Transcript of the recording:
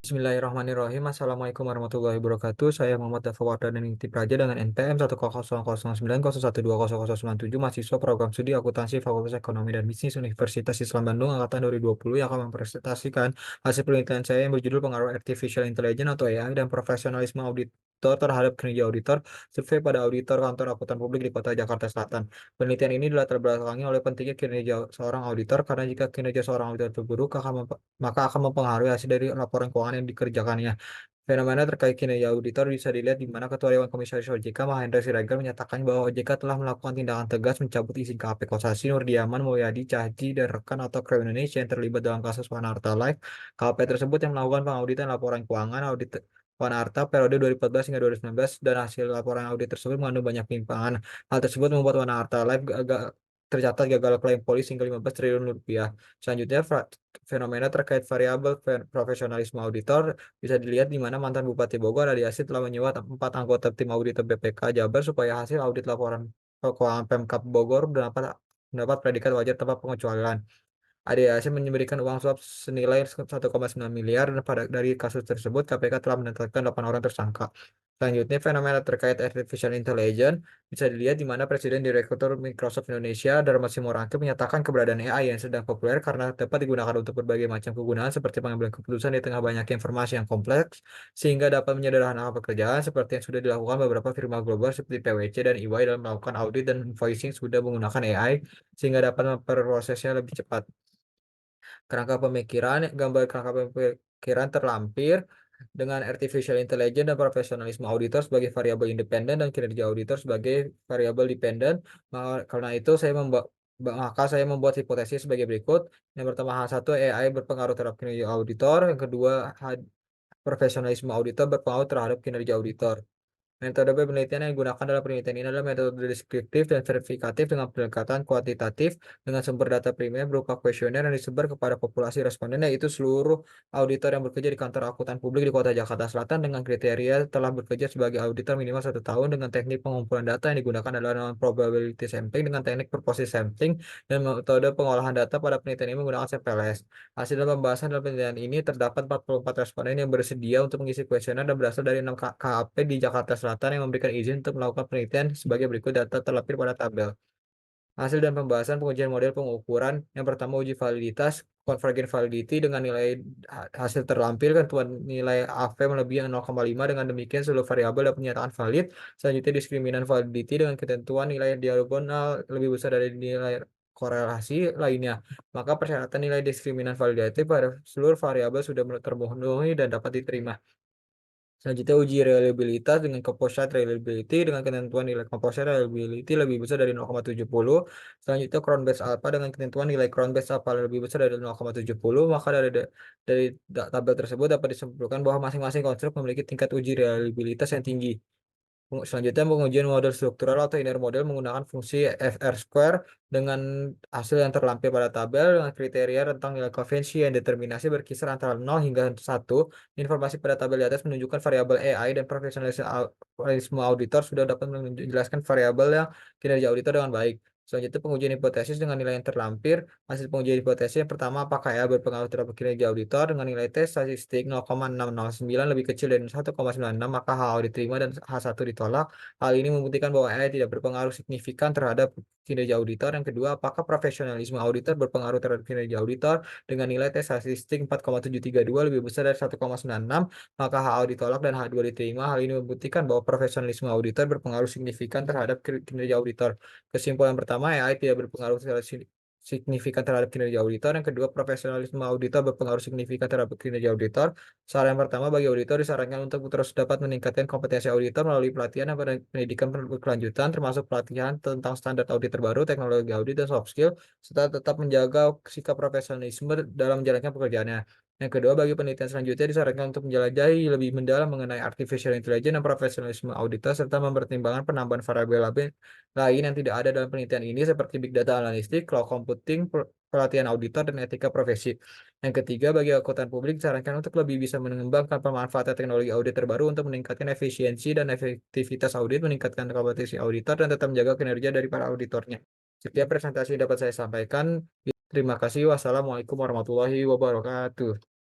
Bismillahirrahmanirrahim. Assalamualaikum warahmatullahi wabarakatuh. Saya Muhammad Dafa Wardana Praja dengan NPM 1000900920097, mahasiswa program studi akuntansi Fakultas Ekonomi dan Bisnis Universitas Islam Bandung angkatan 2020 yang akan mempresentasikan hasil penelitian saya yang berjudul Pengaruh Artificial Intelligence atau AI dan Profesionalisme Auditor terhadap kinerja auditor, survei pada auditor kantor akuntan publik di Kota Jakarta Selatan. Penelitian ini dilatar belakangi oleh pentingnya kinerja seorang auditor karena jika kinerja seorang auditor buruk maka akan mempengaruhi hasil dari laporan keuangan yang dikerjakannya. Fenomena terkait kinerja auditor bisa dilihat di mana Ketua Dewan Komisaris OJK Mahendra Siregar menyatakan bahwa OJK telah melakukan tindakan tegas mencabut izin KAP Kosasi Nurdiaman Mulyadi Cahaji dan rekan atau kru Indonesia yang terlibat dalam kasus Wanarta Life. KAP tersebut yang melakukan pengauditan laporan keuangan audit Wanarta periode 2014 hingga 2019 dan hasil laporan audit tersebut mengandung banyak penyimpangan. Hal tersebut membuat Wanarta Life tercatat gagal klaim polis hingga 15 triliun rupiah. Selanjutnya, fenomena terkait variabel profesionalisme auditor bisa dilihat di mana mantan Bupati Bogor Adi Asih telah menyewa 4 anggota tim auditor BPK Jabar supaya hasil audit laporan keuangan Pemkab Bogor mendapat predikat wajar tanpa pengecualian. Adi Asih memberikan uang suap senilai 1,9 miliar dan dari kasus tersebut KPK telah menetapkan 8 orang tersangka. Selanjutnya, fenomena terkait artificial intelligence bisa dilihat di mana Presiden Direktur Microsoft Indonesia Darma Simorangkir menyatakan keberadaan AI yang sedang populer karena dapat digunakan untuk berbagai macam kegunaan seperti pengambilan keputusan di tengah banyaknya informasi yang kompleks sehingga dapat menyederhanakan pekerjaan seperti yang sudah dilakukan beberapa firma global seperti PwC dan EY dalam melakukan audit dan invoicing sudah menggunakan AI sehingga dapat memprosesnya lebih cepat. Gambar kerangka pemikiran terlampir dengan artificial intelligence dan profesionalisme auditor sebagai variabel independen dan kinerja auditor sebagai variabel dependen. Karena itu maka saya membuat hipotesis sebagai berikut. Yang pertama, H1 AI berpengaruh terhadap kinerja auditor. Yang kedua, profesionalisme auditor berpengaruh terhadap kinerja auditor. Metode penelitian yang digunakan dalam penelitian ini adalah metode deskriptif dan verifikatif dengan pendekatan kuantitatif dengan sumber data primer berupa kuesioner yang disebar kepada populasi responden, yaitu seluruh auditor yang bekerja di kantor akuntan publik di Kota Jakarta Selatan dengan kriteria telah bekerja sebagai auditor minimal 1 tahun dengan teknik pengumpulan data yang digunakan adalah non-probability sampling dengan teknik purposive sampling dan metode pengolahan data pada penelitian ini menggunakan CPLS. Hasil pembahasan dalam penelitian ini terdapat 44 responden yang bersedia untuk mengisi kuesioner dan berasal dari 6 KAP di Jakarta Selatan yang memberikan izin untuk melakukan penelitian sebagai berikut data terlampir pada tabel. Hasil dan pembahasan pengujian model pengukuran. Yang pertama, uji validitas convergent validity dengan nilai hasil terlampir tentuan nilai AV melebihi 0,5, dengan demikian seluruh variabel dapat dinyatakan valid. Selanjutnya, diskriminan validity dengan ketentuan nilai diagonal lebih besar dari nilai korelasi lainnya. Maka persyaratan nilai diskriminan validatif pada seluruh variabel sudah terpenuhi dan dapat diterima. Selanjutnya, uji reliabilitas dengan composite reliability dengan ketentuan nilai composite reliability lebih besar dari 0,70. Selanjutnya, Crown Base Alpha dengan ketentuan nilai Crown Base Alpha lebih besar dari 0,70. Maka dari tabel tersebut dapat disimpulkan bahwa masing-masing konstruk memiliki tingkat uji reliabilitas yang tinggi. Selanjutnya, pengujian model struktural atau inner model menggunakan fungsi FR square dengan hasil yang terlampir pada tabel dengan kriteria tentang nilai koefisien determinasi berkisar antara 0 hingga 1. Informasi pada tabel di atas menunjukkan variabel AI dan profesionalisme auditor sudah dapat menjelaskan variabel yang kinerja auditor dengan baik. Selanjutnya, pengujian hipotesis dengan nilai yang terlampir. Hasil pengujian hipotesis yang pertama, apakah AI berpengaruh terhadap kinerja auditor dengan nilai tes statistik 0,609 lebih kecil dari 1,96, maka HO diterima dan H1 ditolak. Hal ini membuktikan bahwa AI tidak berpengaruh signifikan terhadap kinerja auditor. Yang kedua, apakah profesionalisme auditor berpengaruh terhadap kinerja auditor dengan nilai tes statistik 4,732 lebih besar dari 1,96, maka HO ditolak dan H2 diterima. Hal ini membuktikan bahwa profesionalisme auditor berpengaruh signifikan terhadap kinerja auditor. Kesimpulan pertama, AI tidak berpengaruh secara signifikan terhadap kinerja auditor. Yang kedua, profesionalisme auditor berpengaruh signifikan terhadap kinerja auditor. Saran pertama, bagi auditor disarankan untuk terus dapat meningkatkan kompetensi auditor melalui pelatihan dan pendidikan berkelanjutan, termasuk pelatihan tentang standar audit terbaru, teknologi audit, dan soft skill, serta tetap menjaga sikap profesionalisme dalam menjalankan pekerjaannya. Yang kedua, bagi penelitian selanjutnya disarankan untuk menjelajahi lebih mendalam mengenai artificial intelligence dan profesionalisme auditor, serta mempertimbangkan penambahan variabel lain yang tidak ada dalam penelitian ini seperti big data analitik, cloud computing, pelatihan auditor, dan etika profesi. Yang ketiga, bagi akuntan publik disarankan untuk lebih bisa mengembangkan pemanfaatan teknologi audit terbaru untuk meningkatkan efisiensi dan efektivitas audit, meningkatkan kompetensi auditor, dan tetap menjaga kinerja dari para auditornya. Setiap presentasi dapat saya sampaikan. Terima kasih. Wassalamualaikum warahmatullahi wabarakatuh.